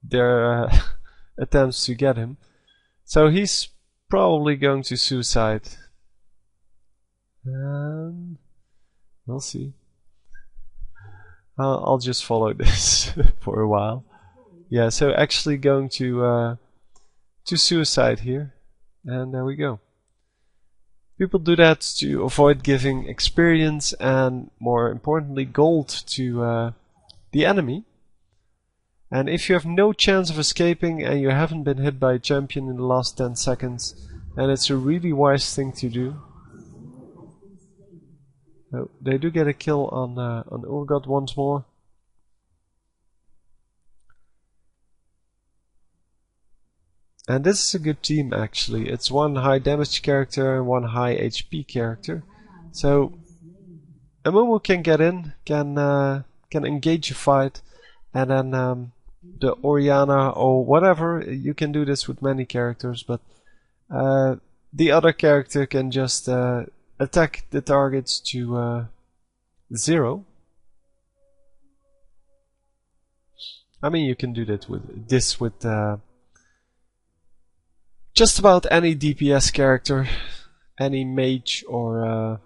their attempts to get him. So he's probably going to suicide. We'll see. I'll just follow this for a while. Yeah, so actually going to suicide here, and there we go. People do that to avoid giving experience and, more importantly, gold to the enemy. And if you have no chance of escaping and you haven't been hit by a champion in the last 10 seconds, then it's a really wise thing to do. Oh, they do get a kill on Urgot once more. And this is a good team actually. It's one high damage character and one high HP character. So Amumu can get in, can engage a fight, and then the Orianna or whatever, you can do this with many characters, but the other character can just attack the targets to 0. I mean, you can do that with just about any DPS character, any mage, or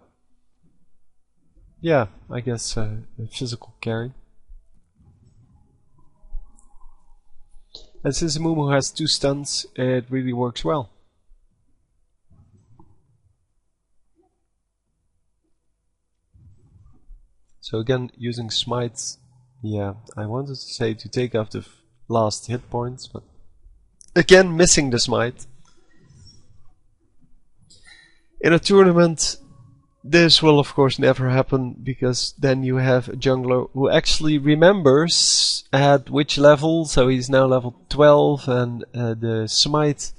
yeah, I guess a physical carry. And since Amumu has 2 stuns, it really works well. So again, using smites, yeah, I wanted to say to take off the last hit points, but again, missing the smite. In a tournament, this will of course never happen, because then you have a jungler who actually remembers at which level, so he's now level 12, and the smite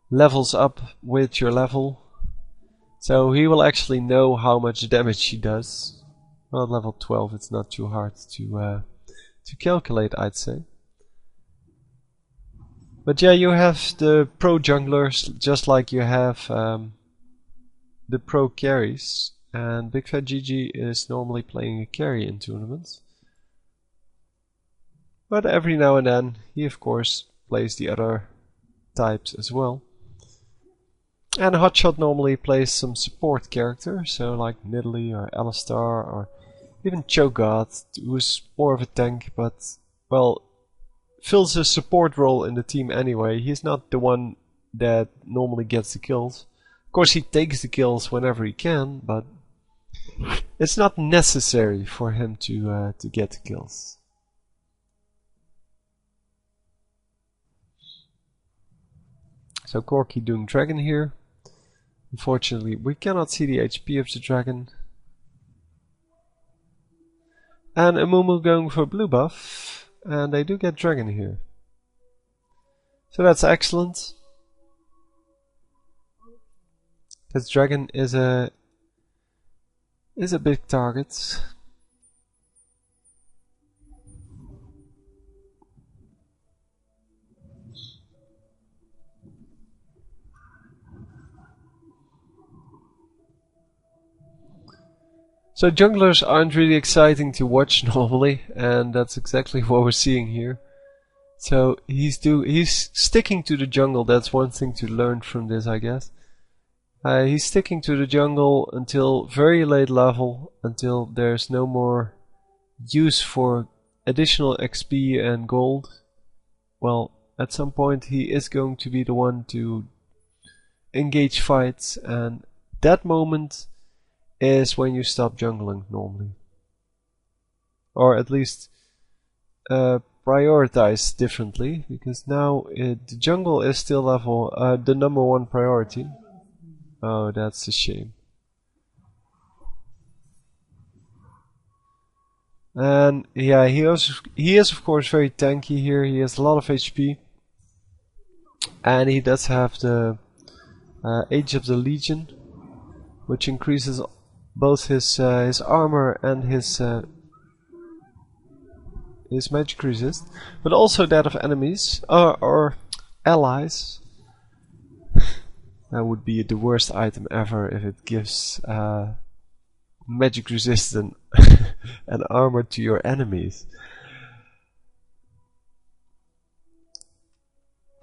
levels up with your level. So he will actually know how much damage he does. Well, at level 12 it's not too hard to calculate, I'd say. But yeah, you have the pro junglers, just like you have the pro carries, and BigFatJiji's is normally playing a carry in tournaments. But every now and then he of course plays the other types as well. And Hotshot normally plays some support character, so like Nidalee or Alistar or even Cho'Gath, who's more of a tank, but well, fills a support role in the team anyway. He's not the one that normally gets the kills. Of course he takes the kills whenever he can, but it's not necessary for him to get the kills. So Corki doing dragon here. Unfortunately we cannot see the HP of the dragon. And Amumu going for blue buff, and they do get dragon here. So that's excellent. This dragon is a big target. So junglers aren't really exciting to watch normally, and that's exactly what we're seeing here. So he's sticking to the jungle. That's one thing to learn from this, I guess. He's sticking to the jungle until very late level, until there's no more use for additional XP and gold. Well, at some point he is going to be the one to engage fights, and that moment is when you stop jungling normally. Or at least prioritize differently, because now the jungle is still level the number 1 priority. Oh, that's a shame. And yeah, he is of course very tanky here. He has a lot of HP, and he does have the Age of the Legion, which increases both his armor and his magic resist, but also that of enemies or allies. That would be the worst item ever if it gives magic resistant and armor to your enemies.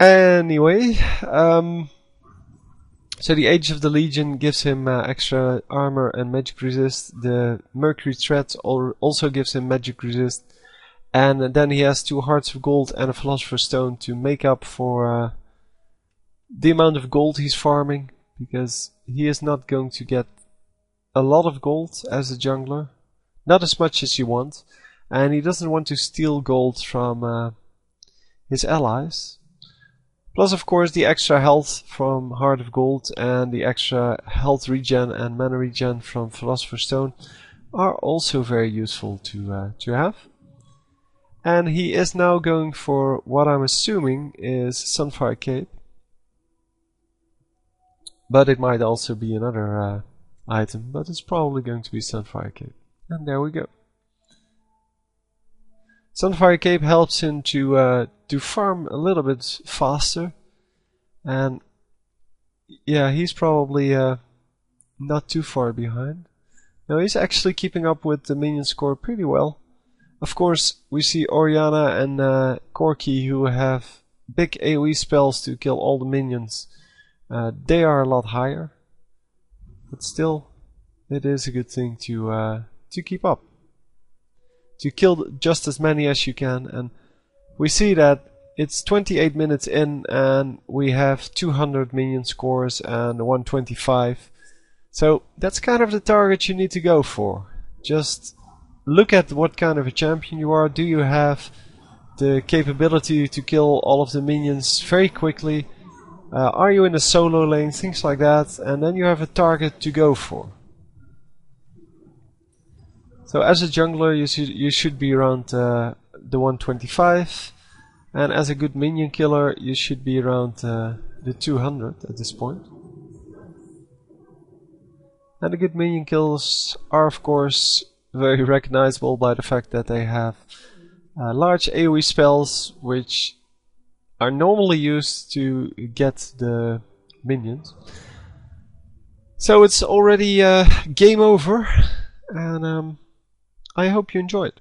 Anyway, so the Age of the Legion gives him extra armor and magic resist. The Mercury Threat also gives him magic resist. And then he has 2 Hearts of Gold and a Philosopher's Stone to make up for the amount of gold he's farming. Because he is not going to get a lot of gold as a jungler. Not as much as you want. And he doesn't want to steal gold from his allies. Plus, of course, the extra health from Heart of Gold and the extra health regen and mana regen from Philosopher's Stone are also very useful to have. And he is now going for what I'm assuming is Sunfire Cape. But it might also be another item, but it's probably going to be Sunfire Cape. And there we go. Sunfire Cape helps him to farm a little bit faster, and yeah, he's probably not too far behind. Now he's actually keeping up with the minion score pretty well. Of course, we see Orianna and Corki, who have big AoE spells to kill all the minions. They are a lot higher, but still, it is a good thing to keep up. To kill just as many as you can, and we see that it's 28 minutes in and we have 200 minion scores and 125. So that's kind of the target you need to go for. Just look at what kind of a champion you are. Do you have the capability to kill all of the minions very quickly? Are you in a solo lane? Things like that, and then you have a target to go for. So as a jungler, you should be around the 125, and as a good minion killer, you should be around the 200 at this point. And the good minion kills are, of course, very recognizable by the fact that they have large AoE spells, which are normally used to get the minions. So it's already game over, and I hope you enjoyed.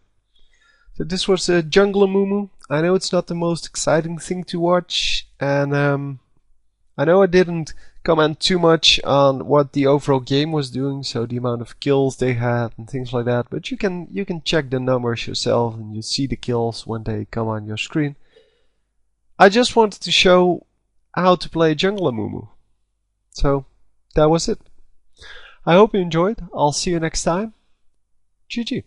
So this was a Jungle Amumu. I know it's not the most exciting thing to watch, and I know I didn't comment too much on what the overall game was doing, so the amount of kills they had and things like that. But you can check the numbers yourself, and you see the kills when they come on your screen. I just wanted to show how to play Jungle Amumu. So that was it. I hope you enjoyed. I'll see you next time. GG.